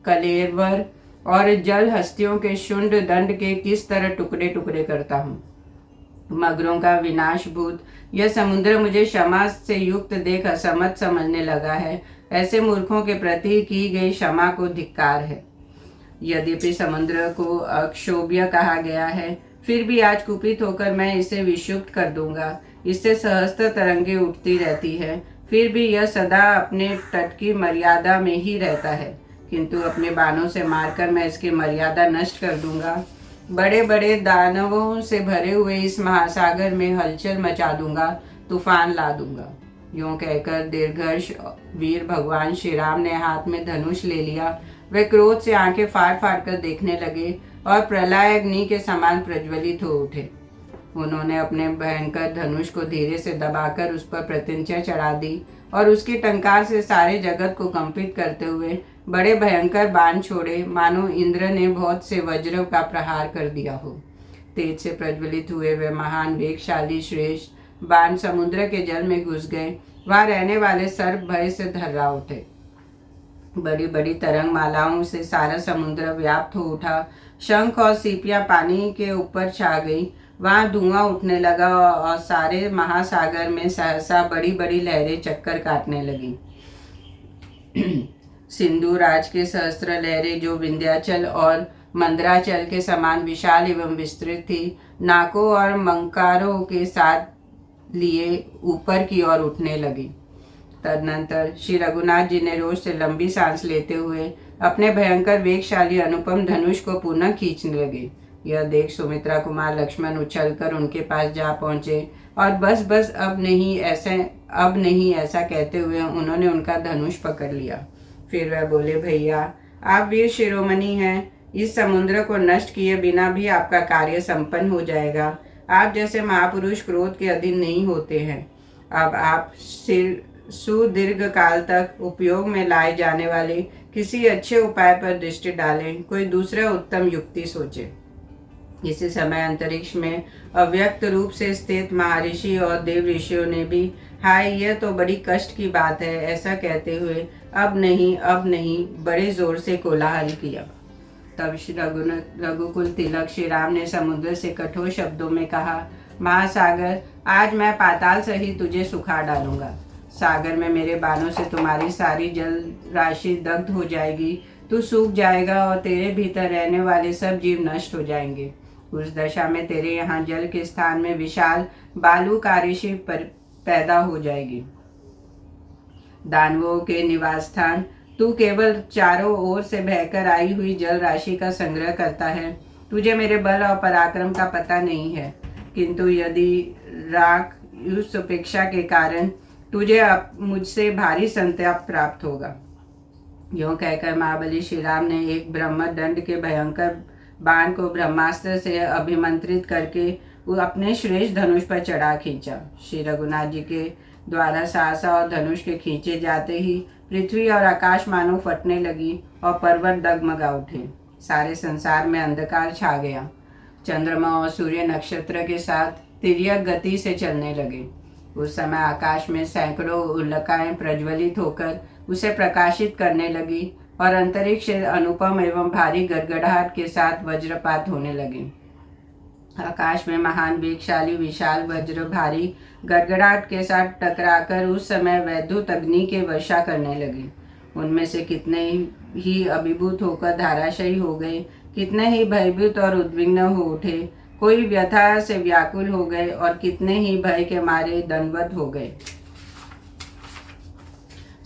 Speaker 2: कलेवर और जल हस्तियों के शुंड दंड के किस तरह टुकड़े टुकड़े करता हूँ। मगरों का विनाशभूत यह समुद्र मुझे क्षमा से युक्त देख असमर्थ समझने लगा है। ऐसे मूर्खों के प्रति की गई क्षमा को धिक्कार है। यद्यपि समुद्र को अक्षोभ्य कहा गया है, फिर भी आज कुपित होकर मैं इसे विक्षुब्ध कर दूंगा। इससे सहस्त्र तरंगे उठती रहती है, फिर भी यह सदा अपने तट की मर्यादा में ही रहता है, किंतु अपने बाणों से मारकर मैं इसकी मर्यादा नष्ट कर दूंगा। बड़े बड़े दानवों से भरे हुए इस महासागर में हलचल मचा दूंगा, तूफान ला दूंगा। यूं कहकर दीर्घर्ष वीर भगवान श्री राम ने हाथ में धनुष ले लिया। वे क्रोध से आंखें फाड़ फाड़ कर देखने लगे और प्रलय अग्नि के समान प्रज्वलित हो उठे। उन्होंने अपने भयंकर धनुष को धीरे से दबाकर उस पर प्रत्यंचा चढ़ा दी और उसकी टंकार से सारे जगत को कंपित करते हुए बड़े भयंकर बाण छोड़े, मानो इंद्र ने बहुत से वज्र का प्रहार कर दिया हो। तेज से प्रज्वलित हुए वे महान वेगशाली श्रेष्ठ बाण समुद्र के जल में घुस गए। वहां रहने वाले सर्प भय से धर्रा उठे। बड़ी बड़ी तरंग मालाओं से सारा समुद्र व्याप्त हो उठा। शंख और सीपियां पानी के ऊपर छा गई। वहां धुआं उठने लगा और सारे महासागर में सहसा बड़ी बड़ी लहरें चक्कर काटने लगी। सिंधु राज के सहस्त्र लहरें, जो विंध्याचल और मंदराचल के समान विशाल एवं विस्तृत थी, नाकों और मंकारों के साथ लिए ऊपर की ओर उठने लगी। तदनंतर श्री रघुनाथ जी ने रोज से लंबी सांस लेते हुए अपने भयंकर वेगशाली अनुपम धनुष को पुनः खींचने लगे। यह देख सुमित्रा कुमार लक्ष्मण उछलकर उनके पास जा पहुंचे और बस बस अब नहीं ऐसा कहते हुए उन्होंने उनका धनुष पकड़ लिया। फिर वह बोले, भैया आप वीर शिरोमणि हैं, इस समुद्र को नष्ट किए बिना भी आपका कार्य संपन्न हो जाएगा। आप जैसे महापुरुष क्रोध के अधीन नहीं होते हैं। अब आप सुदीर्घ काल तक उपयोग में लाए जाने वाले किसी अच्छे उपाय पर दृष्टि डालें, कोई दूसरा उत्तम युक्ति सोचें। इसी समय अंतरिक्ष में अव्यक्त रूप से स्थित महर्षि और देव ऋषियों ने भी, हाय यह तो बड़ी कष्ट की बात है, ऐसा कहते हुए अब नहीं बड़े जोर से कोलाहल किया। तब श्री रघुकुल तिलक श्री राम ने समुद्र से कठोर शब्दों में कहा, महासागर, आज मैं पाताल सहित तुझे सुखा डालूंगा। सागर में मेरे बाणों से तुम्हारी सारी जल राशि दग्ध हो जाएगी, तू सूख जाएगा और तेरे भीतर रहने वाले सब जीव नष्ट हो जाएंगे। उस दशा में तेरे यहाँ जल के स्थान में विशाल बालू कारिशी पैदा हो जाएगी। दानवों के निवास स्थान, तू केवल चारों ओर से बहकर आई हुई जल राशि का संग्रह करता है। तुझे मेरे बल और पराक्रम का पता नहीं है, किंतु यदि राख उस उपेक्षा के कारण तुझे मुझसे भारी संताप प्राप्त होगा। यूं कहकर महाबली श्री राम ने एक ब्रह्मदंड के भयंकर बाण को ब्रह्मास्त्र से अभिमंत्रित करके वो अपने श्रेष्ठ धनुष पर चढ़ा खींचा। श्री रघुनाथ जी के द्वारा सहसा और धनुष के खींचे जाते ही पृथ्वी और आकाश मानो फटने लगी और पर्वत डगमगा उठे। सारे संसार में अंधकार छा गया। चंद्रमा और सूर्य नक्षत्र के साथ तिर्यक गति से चलने लगे। उस समय आकाश में सैकड़ों उल्लकाएं प्रज्वलित होकर उसे प्रकाशित करने लगी और अंतरिक्ष से अनुपम एवं भारी गड़गड़ाहट के साथ वज्रपात होने लगे। आकाश में महान वेगशाली विशाल वज्र भारी गड़गड़ाहट के साथ टकराकर उस समय वैद्युत अग्नि के वर्षा करने लगे। उनमें से कितने ही अभिभूत होकर धाराशायी हो गए, कितने ही भयभीत और उद्विग्न हो उठे, कोई व्यथा से व्याकुल हो गए और कितने ही भय के मारे दंडवत हो गए।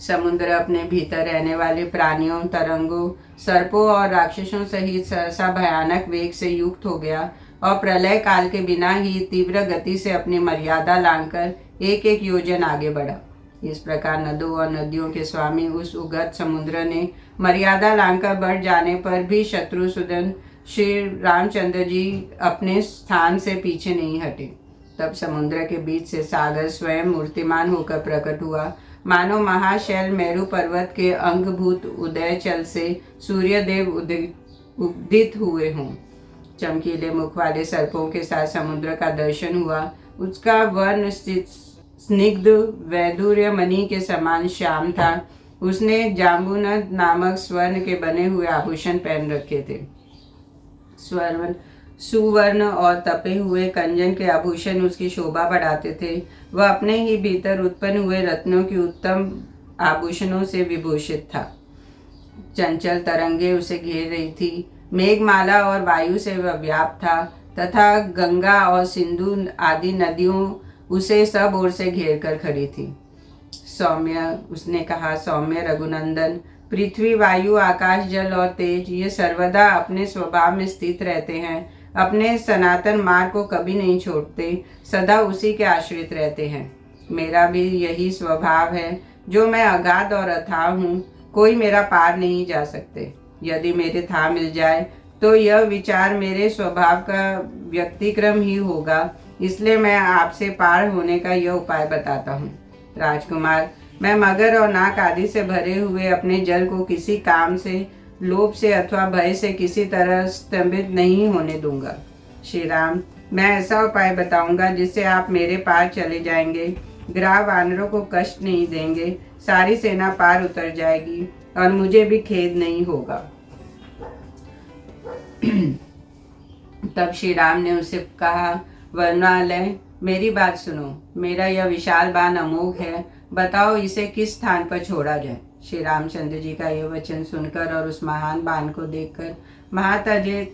Speaker 2: समुद्र अपने भीतर रहने वाले प्राणियों, तरंगों, सर्पों और राक्षसों सहित सहसा भयानक वेग से युक्त हो गया और प्रलय काल के बिना ही तीव्र गति से अपनी मर्यादा लांघकर एक एक योजन आगे बढ़ा। इस प्रकार नदों और नदियों के स्वामी उस उगत समुद्र ने मर्यादा लांघकर बढ़ जाने पर भी शत्रुसूदन श्री रामचंद्र जी अपने स्थान से पीछे नहीं हटे। तब समुद्र के बीच से सागर स्वयं मूर्तिमान होकर प्रकट हुआ, मानो महाशैल मेरु पर्वत के अंगभूत उदयचल से सूर्यदेव उदित हुए हों। चमकीले मुख वाले सर्पों के साथ समुद्र का दर्शन हुआ। उसका वर्ण स्निग्ध वैदुर्य मणि के समान श्याम था। उसने जाम्बुनद नामक स्वर्ण के बने हुए आभूषण पहन रखे थे। सुवर्ण और तपे हुए कंचन के आभूषण उसकी शोभा बढ़ाते थे। वह अपने ही भीतर उत्पन्न हुए रत्नों की उत्तम आभूषणों से विभूषित था। चंचल तरंगे उसे घेर रही थी। मेघमाला और वायु से वह व्याप्त था तथा गंगा और सिंधु आदि नदियों उसे सब ओर से घेर कर खड़ी थी। सौम्य, उसने कहा, सौम्य रघुनंदन, पृथ्वी, वायु, आकाश, जल और तेज ये सर्वदा अपने स्वभाव में स्थित रहते हैं। अपने सनातन मार्ग को कभी नहीं छोड़ते, सदा उसी के आश्रित रहते हैं। मेरा भी यही स्वभाव है। जो मैं अगाध और अथाह हूँ, कोई मेरा पार नहीं जा सकते। यदि मेरे था मिल जाए तो यह विचार मेरे स्वभाव का व्यक्तिक्रम ही होगा। इसलिए मैं आपसे पार होने का यह उपाय बताता हूँ। राजकुमार, मैं मगर और नाक आदि से भरे हुए अपने जल को किसी काम से, लोभ से अथवा भय से किसी तरह स्तंभित नहीं होने दूंगा। श्री राम, मैं ऐसा उपाय बताऊंगा जिससे आप मेरे पार चले जाएंगे, ग्राह वानरों को कष्ट नहीं देंगे, सारी सेना पार उतर जाएगी और मुझे भी खेद नहीं होगा। तब श्री राम ने उससे कहा, वर्णालय, मेरी बात सुनो। मेरा यह विशाल बाण अमोघ है। बताओ इसे किस स्थान पर छोड़ा जाए। श्री रामचंद्र जी का यह वचन सुनकर और उस महान बाण को देखकर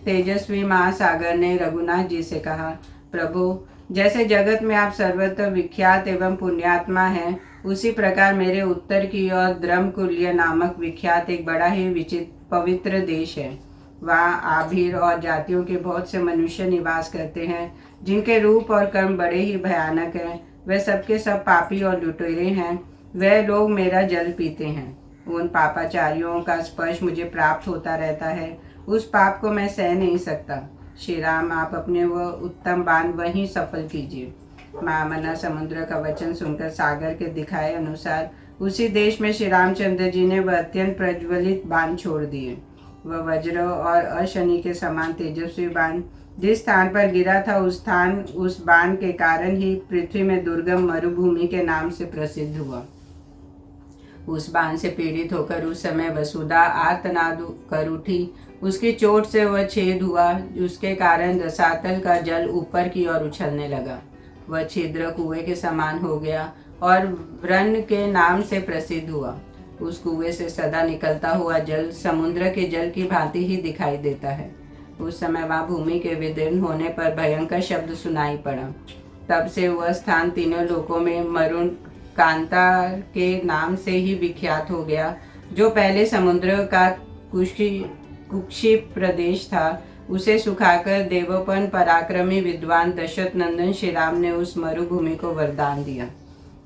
Speaker 2: तेजस्वी महासागर ने रघुनाथ जी से कहा, प्रभु, जैसे जगत में आप सर्वत्र विख्यात एवं पुण्यात्मा हैं, उसी प्रकार मेरे उत्तर की ओर द्रमकुल्य नामक विख्यात एक बड़ा ही विचित्र पवित्र देश है। वहाँ आभीर और जातियों के बहुत से मनुष्य निवास करते हैं, जिनके रूप और कर्म बड़े ही भयानक हैं। वे सबके सब पापी और लुटेरे हैं। वह लोग मेरा जल पीते हैं। उन पापाचारियों का स्पर्श मुझे प्राप्त होता रहता है। उस पाप को मैं सह नहीं सकता। श्री राम, आप अपने वह उत्तम बाण वहीं सफल कीजिए। महामना समुद्र का वचन सुनकर सागर के दिखाए अनुसार उसी देश में श्री रामचंद्र जी ने वह अत्यंत प्रज्वलित बाण छोड़ दिए। वह वज्र और अशनि के समान तेजस्वी बाण जिस स्थान पर गिरा था, उस स्थान उस बाण के कारण ही पृथ्वी में दुर्गम मरुभूमि के नाम से प्रसिद्ध हुआ। उस बाण से पीड़ित होकर उस समय वसुधा आर्तनाद कर उठी। उसकी चोट से वह छेद हुआ, उसके कारण रसातल का जल ऊपर की ओर उछलने लगा। वह छिद्र कुएं के समान हो गया और व्रण के नाम से प्रसिद्ध हुआ। उस कुएं से सदा निकलता हुआ जल समुद्र के जल की भांति ही दिखाई देता है। उस समय वहाँ भूमि के विदीर्ण होने पर भयंकर शब्द सुनाई पड़ा। तब से वह स्थान तीनों लोकों में मरुण कांता के नाम से ही विख्यात हो गया। जो पहले समुद्र का कुक्षी प्रदेश था, उसे सुखाकर देवोपन पराक्रमी विद्वान दशरथ नंदन श्री राम ने उस मरुभूमि को वरदान दिया।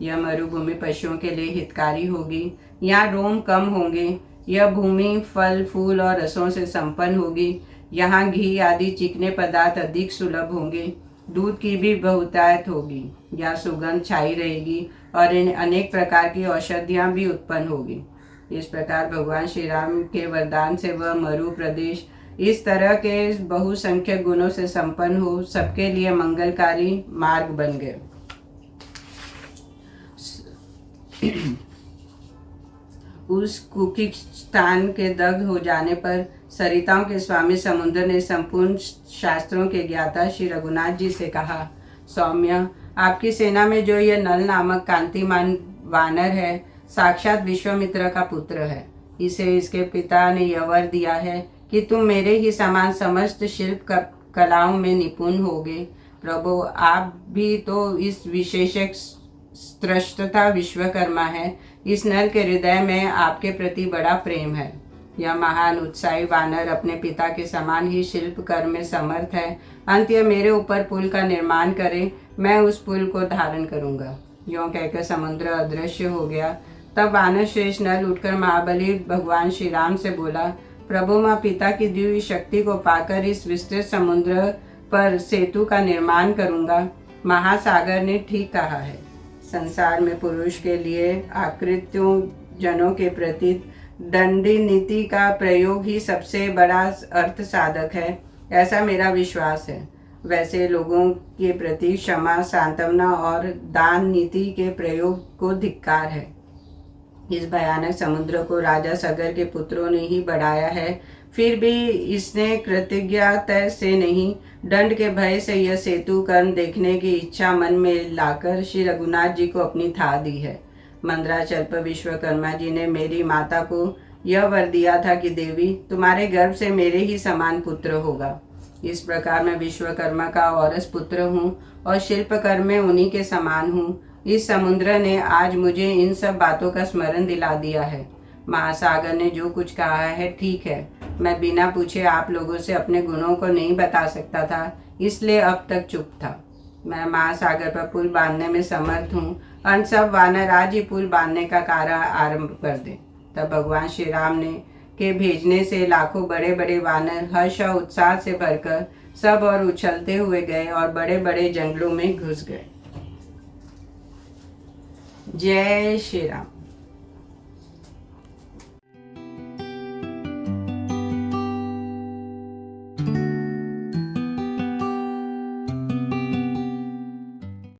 Speaker 2: यह मरुभूमि पशुओं के लिए हितकारी होगी। यहाँ रोम कम होंगे। यह भूमि फल फूल और रसों से संपन्न होगी। यहाँ घी आदि चिकने पदार्थ अधिक सुलभ होंगे। दूध की भी बहुतायत होगी। यहाँ सुगंध छाई रहेगी और इन अनेक प्रकार की औषधियाँ भी उत्पन्न होगी। इस प्रकार भगवान श्री राम के वरदान से वह मरु प्रदेश इस तरह के बहुसंख्यक गुणों से संपन्न हो सबके लिए मंगलकारी मार्ग बन गए। उस कुकिक स्थान के दग्ध हो जाने पर सरिताओं के स्वामी समुद्र ने संपूर्ण शास्त्रों के ज्ञाता श्री रघुनाथ जी से कहा, सौम्य, आपकी सेना में जो यह नल नामक कांतिमान वानर है, साक्षात विश्वामित्र का पुत्र है। इसे इसके पिता ने यह वर दिया है कि तुम मेरे ही समान समस्त शिल्प कलाओं में निपुण होगे। प्रभु, आप भी तो इस विशेषक स्रष्टा विश्वकर्मा है। इस नर के हृदय में आपके प्रति बड़ा प्रेम है। यह महान उत्साही वानर अपने पिता के समान ही शिल्प कर्म में समर्थ है। अंत यह मेरे ऊपर पुल का निर्माण करे, मैं उस पुल को धारण करूंगा। यों कहकर समुद्र अदृश्य हो गया। तब वानर श्रेष्ठ नल उठकर महाबली भगवान श्री राम से बोला, प्रभु, मैं पिता की दी हुई शक्ति को पाकर इस विस्तृत समुद्र पर सेतु का निर्माण करूंगा। महासागर ने ठीक कहा है। संसार में पुरुष के लिए आकृत्यों जनों के प्रति दंडी नीति का प्रयोग ही सबसे बड़ा अर्थ साधक है, ऐसा मेरा विश्वास है। वैसे लोगों के प्रति क्षमा, सांत्वना और दान नीति के प्रयोग को धिक्कार है। इस भयानक समुद्र को राजा सगर के पुत्रों ने ही बढ़ाया है, फिर भी इसने कृतज्ञता से नहीं, दंड के भय से यह सेतु कर्म देखने की इच्छा मन में लाकर श्री रघुनाथ जी को अपनी था दी है। मंदराचल विश्वकर्मा जी ने मेरी माता को यह वर दिया था कि देवी, तुम्हारे गर्भ से मेरे ही समान पुत्र होगा। इस प्रकार मैं विश्वकर्मा का औरस पुत्र हूँ और शिल्पकर्म में उन्हीं के समान हूँ। इस समुद्र ने आज मुझे इन सब बातों का स्मरण दिला दिया है। महासागर ने जो कुछ कहा है ठीक है। मैं बिना पूछे आप लोगों से अपने गुणों को नहीं बता सकता था, इसलिए अब तक चुप था। मैं महासागर पर पुल बांधने में समर्थ हूँ। अन सब वानर आज ही पुल बांधने का कार्य आरंभ कर दें। तब भगवान श्री राम ने के भेजने से लाखों बड़े बड़े वानर हर्ष और उत्साह से भरकर सब और उछलते हुए गए और बड़े बड़े जंगलों में घुस गए। जय श्री राम।